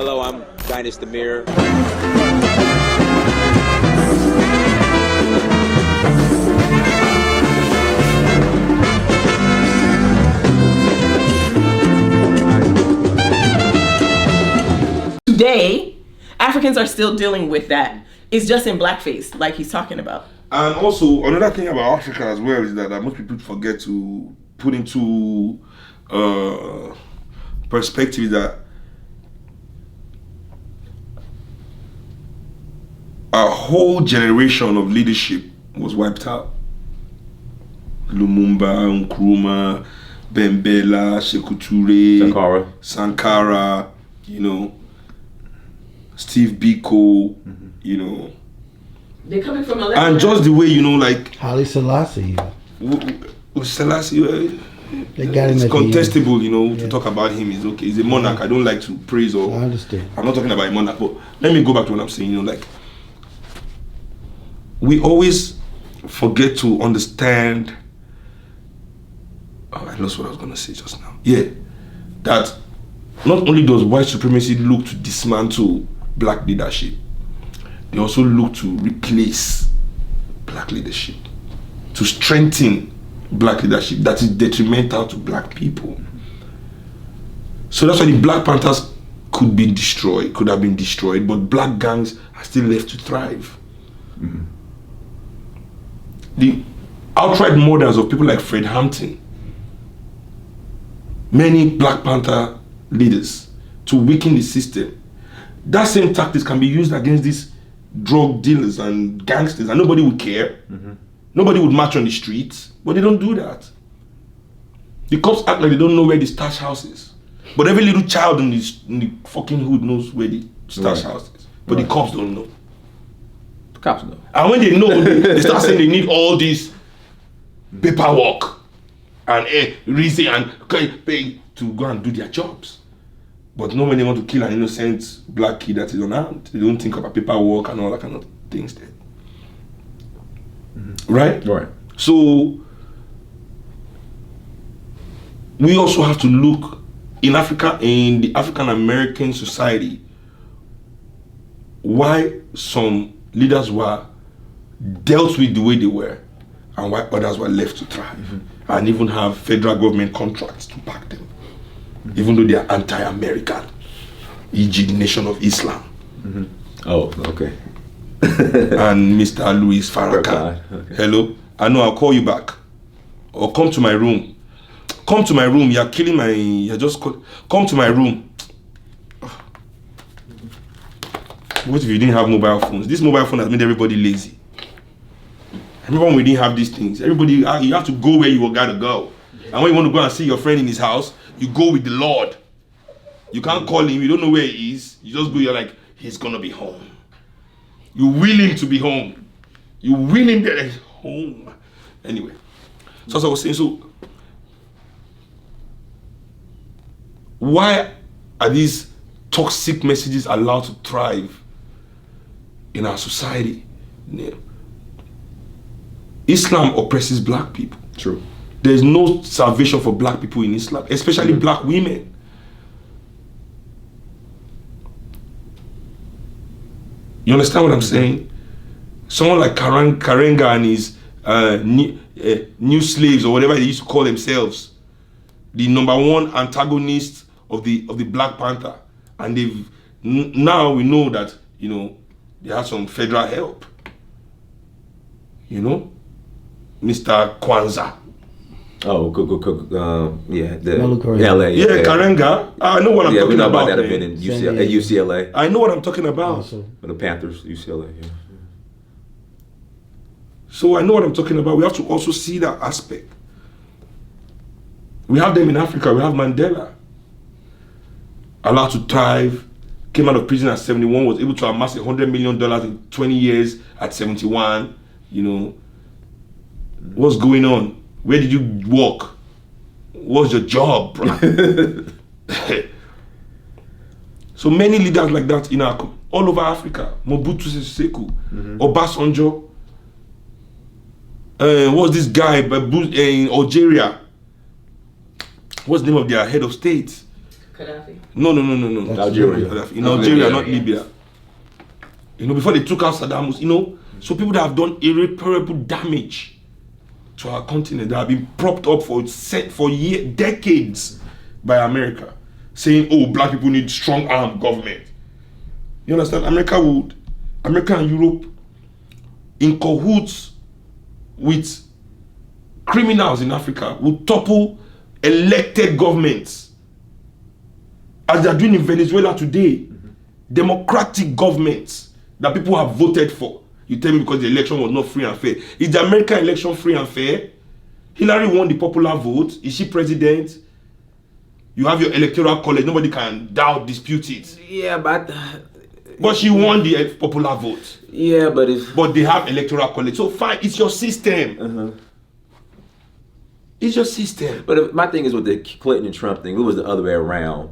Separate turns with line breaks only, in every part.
Hello, I'm Dinus the Mirror.
Today, Africans are still dealing with that. It's just in blackface, like he's talking about.
And also, another thing about Africa as well is that most people forget to put into perspective that a whole generation of leadership was wiped out. Lumumba, Nkrumah, Bembela, Sekou Touré, Sankara, Steve Biko,
They're coming from a level.
and just the way, like
Haile Selassie.
Selassie,
They got him
it's
at the end.
contestable, to talk about him is okay. He's a monarch. I don't like to praise or.
I understand.
I'm not talking about a monarch, but let me go back to what I'm saying. We always forget to understand. Oh, I lost what I was gonna say just now. Yeah, that not only does white supremacy look to dismantle black leadership, they also look to replace black leadership, to strengthen black leadership that is detrimental to black people. So that's why the Black Panthers could have been destroyed, but black gangs are still left to thrive. Mm-hmm. The outright murders of people like Fred Hampton, many Black Panther leaders, to weaken the system. That same tactics can be used against these drug dealers and gangsters, and nobody would care. Mm-hmm. Nobody would march on the streets, but they don't do that. The cops act like they don't know where the stash house is, but every little child in the fucking hood knows where the stash house is, but the cops don't know.
The cops know.
And when they know, they start saying they need all this paperwork and reason and pay to go and do their jobs. But not when they want to kill an innocent black kid that is unarmed. They don't think about paperwork and all that kind of things there. Mm-hmm. Right? So we also have to look in Africa, in the African American society, why some leaders were dealt with the way they were and why others were left to thrive, and even have federal government contracts to back them, even though they are anti-American, e.g. the Nation of Islam.
Oh, okay.
And Mr. Louis Farrakhan. Okay. Hello? I know, I'll call you back. Or come to my room. Come to my room. You're killing my... Come to my room. What if you didn't have mobile phones? This mobile phone has made everybody lazy. Everyone, we didn't have these things. Everybody, you have to go where you gotta go. And when you want to go and see your friend in his house, you go with the Lord. You can't call him. You don't know where he is. You just go, you're like, he's gonna be home. You will him to be home. You will him that he's home. Anyway, so as I was saying, so why are these toxic messages allowed to thrive in our society? Yeah. Islam oppresses black people.
True.
There's no salvation for black people in Islam, especially black women. You understand what I'm saying? Someone like Karenga and his new slaves, or whatever they used to call themselves, the number one antagonist of the Black Panther, and now we know that they have some federal help. Mr. Kwanzaa.
Oh, yeah,
LA.
Yeah, Karenga. I know what I'm talking about.
Yeah, we know about that. I've been in UCLA.
I know what I'm talking about.
Also.
The Panthers, UCLA. Yeah.
So I know what I'm talking about. We have to also see that aspect. We have them in Africa. We have Mandela, allowed to thrive, came out of prison at 71, was able to amass $100 million in 20 years at 71. What's going on? Where did you work? What's your job, bro? So many leaders like that all over Africa. Mobutu Sese Seko, Obasanjo. What's this guy in Algeria? What's the name of their head of state?
Gaddafi.
No.
That's
Algeria.
Gaddafi. In Algeria, not Libya. Before they took out Saddam Hussein, so people that have done irreparable damage to our continent, that have been propped up for decades by America, saying, "Oh, black people need strong armed government." You understand? America and Europe, in cahoots with criminals in Africa, would topple elected governments, as they are doing in Venezuela today. Democratic governments that people have voted for. You tell me because the election was not free and fair. Is the American election free and fair? Hillary won the popular vote. Is she president? You have your electoral college. Nobody can dispute it.
Yeah, but
she won the popular vote.
Yeah, but
they have electoral college. So fine, it's your system. It's your system.
But my thing is with the Clinton and Trump thing, if it was the other way around,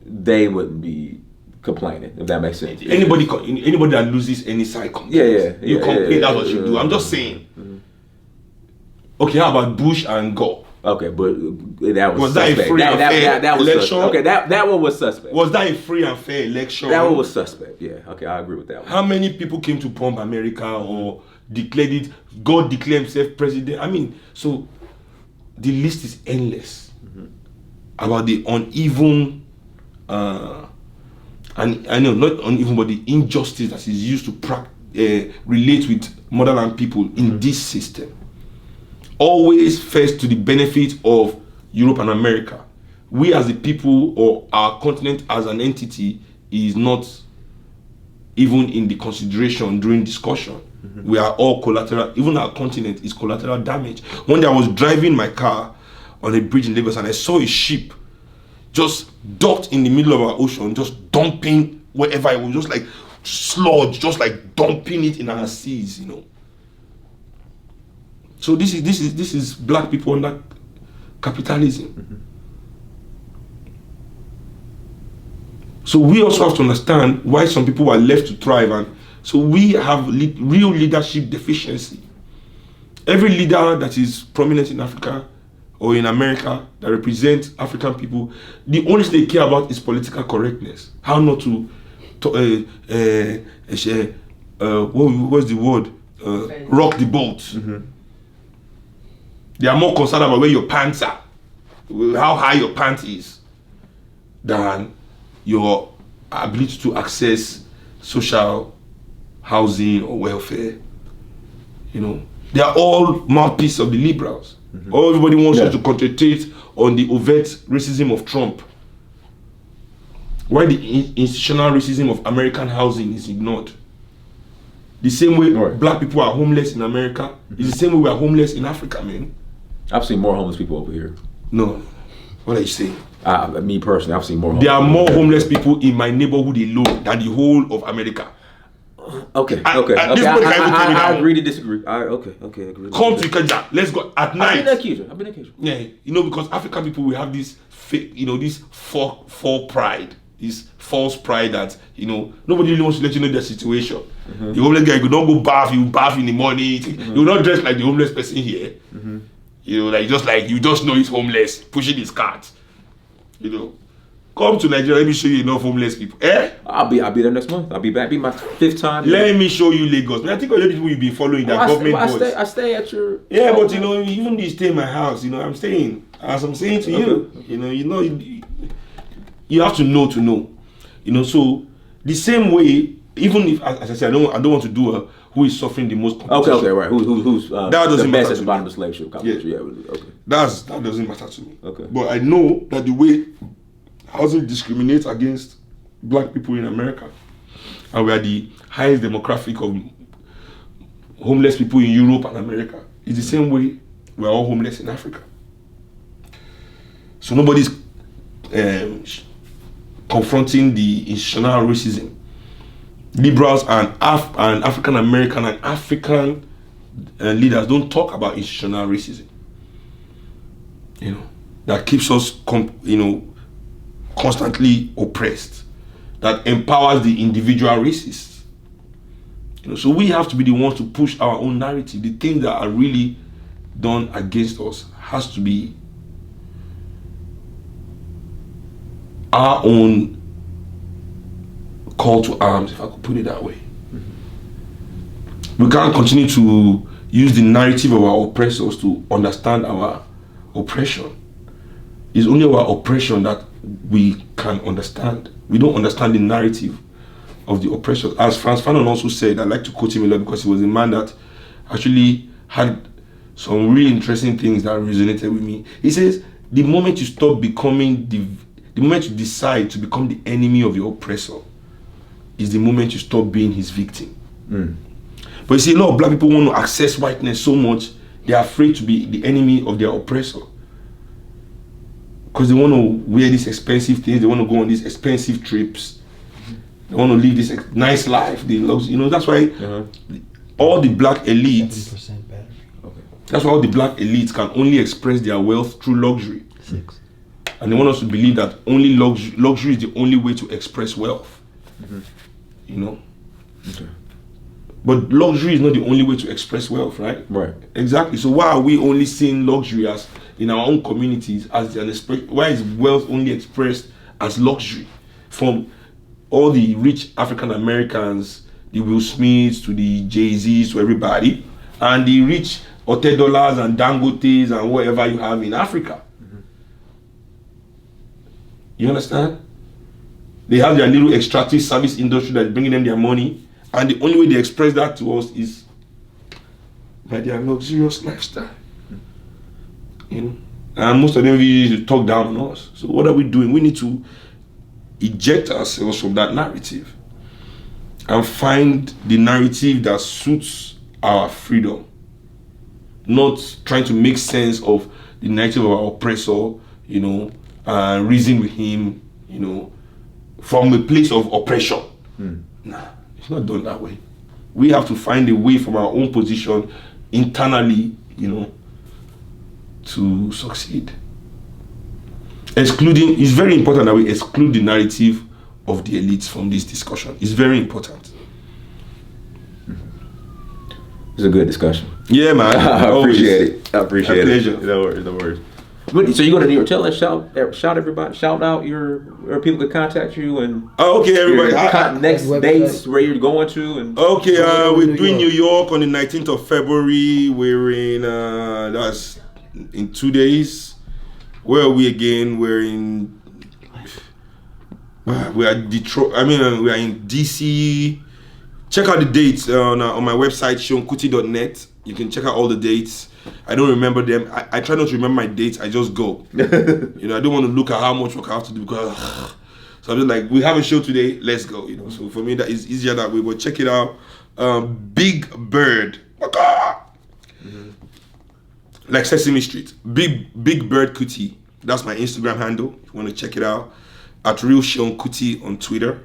they wouldn't be complaining, if that makes sense.
Anybody that loses any side complains. You complain, that's what you do. I'm just saying. Okay, how about Bush and Gore?
Okay, but that was
that
suspect.
A free and fair
that was
election?
Suspect. Okay, that one was suspect.
Was that a free and fair election?
That one was suspect. Yeah. Okay, I agree with that one.
How many people came to bomb America or declared it? God declared himself president. I mean, so the list is endless about the uneven, and I know not uneven, but the injustice that is used to relate with motherland people in this system. Always first to the benefit of Europe and America. We as the people, or our continent as an entity, is not even in the consideration during discussion. We are all collateral. Even our continent is collateral damage. One day I was driving my car on a bridge in Lagos and I saw a ship just docked in the middle of our ocean, just dumping wherever it was, just like sludge, just like dumping it in our seas, So this is black people under capitalism. So we also have to understand why some people are left to thrive, and so we have real leadership deficiency. Every leader that is prominent in Africa or in America that represents African people, the only thing they care about is political correctness. How not to what's the word? Rock the boat. They are more concerned about where your pants are, how high your pants is, than your ability to access social housing or welfare. They are all mouthpiece of the liberals. Everybody wants us to concentrate on the overt racism of Trump. Why the institutional racism of American housing is ignored. The same way black people are homeless in America, is the same way we are homeless in Africa, man.
I've seen more homeless people over here.
No. What are you saying?
Me personally, I've seen more.
There are more homeless people in my neighborhood alone than the whole of America.
Okay. I agree to disagree. Agree.
Come to Ikeja. Let's go at night.
I've been occasional.
Yeah, because African people, we have this fake, this false pride, this false pride that nobody really wants to let you know their situation. The homeless guy, you don't go bath, you bath in the morning. You will not dress like the homeless person here. You just know he's homeless, pushing his cart. Come to Nigeria, let me show you enough homeless people.
I'll be there next month. I'll be back. Be my 5th time.
Let me show you Lagos. I think all the people you've been following that government boards.
I stay at your.
Yeah, but even you stay in my house. I'm staying. As I'm saying to you, you have to know. So the same way, even if, as I said, I don't want to do who is suffering the most competition.
Okay, right. Who's
that doesn't
the best
matter
at the bottom of the slave ship?
Yeah.
Okay.
That doesn't matter to me.
Okay.
But I know that the way housing discriminates against black people in America, and we are the highest demographic of homeless people in Europe and America, is the same way we are all homeless in Africa. So nobody's confronting the institutional racism. Liberals and African American and African leaders don't talk about institutional racism. That keeps us constantly oppressed, that empowers the individual racists. So we have to be the ones to push our own narrative. The things that are really done against us has to be our own call to arms, if I could put it that way. We can't continue to use the narrative of our oppressors to understand our oppression. It's only our oppression that we can understand. We don't understand the narrative of the oppressors. As Franz Fanon also said, I like to quote him a lot because he was a man that actually had some really interesting things that resonated with me. He says, the moment you stop becoming the moment you decide to become the enemy of your oppressor is the moment you stop being his victim. But you see, a lot of black people want to access whiteness so much, they're afraid to be the enemy of their oppressor. Because they want to wear these expensive things, they want to go on these expensive trips, they want to live this nice life. They love, that's why all the black elites,
7% better.
that's why all the black elites can only express their wealth through luxury.
6.
And they want us to believe that only luxury is the only way to express wealth.
Okay.
But luxury is not the only way to express wealth, right?
Right.
Exactly. So why are we only seeing luxury as in our own communities as an why is wealth only expressed as luxury from all the rich African Americans, the Will Smiths to the Jay-Z's to everybody, and the rich Otedolas and Dangotes and whatever you have in Africa? You understand? They have their little extractive service industry that's bringing them their money, and the only way they express that to us is by their luxurious lifestyle. And most of them really talk down on us. So what are we doing? We need to eject ourselves from that narrative and find the narrative that suits our freedom, not trying to make sense of the narrative of our oppressor, and reason with him, from a place of oppression. Nah, it's not done that way. We have to find a way from our own position internally, to succeed. It's very important that we exclude the narrative of the elites from this discussion. It's very important.
It's a good discussion.
Yeah, man.
I appreciate it. I appreciate it.
Pleasure.
No worries. So you go to New York? Tell us, shout everybody, shout out where people can contact you and.
Oh, okay, everybody.
Next dates where you're going to and.
Okay, we're doing New York on the 19th of February. We're in that's in 2 days. Where are we again? We're in. We are Detroit. We are in DC. Check out the dates on my website, seunkuti.net. You can check out all the dates. I don't remember them. I try not to remember my dates. I just go. I don't want to look at how much work I have to do because. So I'm just like, we have a show today. Let's go. So for me that is easier that way. But check it out. Big Bird. Like Sesame Street. Big Bird Kuti. That's my Instagram handle. If you want to check it out. At Real Seun Kuti on Twitter.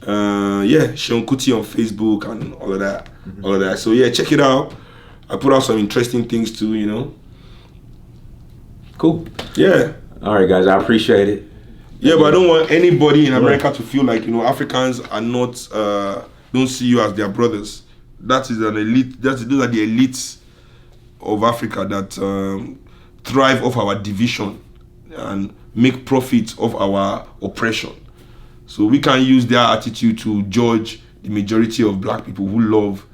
Seun Kuti on Facebook and all of that. So yeah, check it out. I put out some interesting things too,
Cool.
Yeah.
All right, guys. I appreciate it.
Yeah, but I don't want anybody in America to feel like Africans are not don't see you as their brothers. That is an elite. Those are the elites of Africa that thrive off our division and make profit of our oppression. So we can't use their attitude to judge the majority of black people who love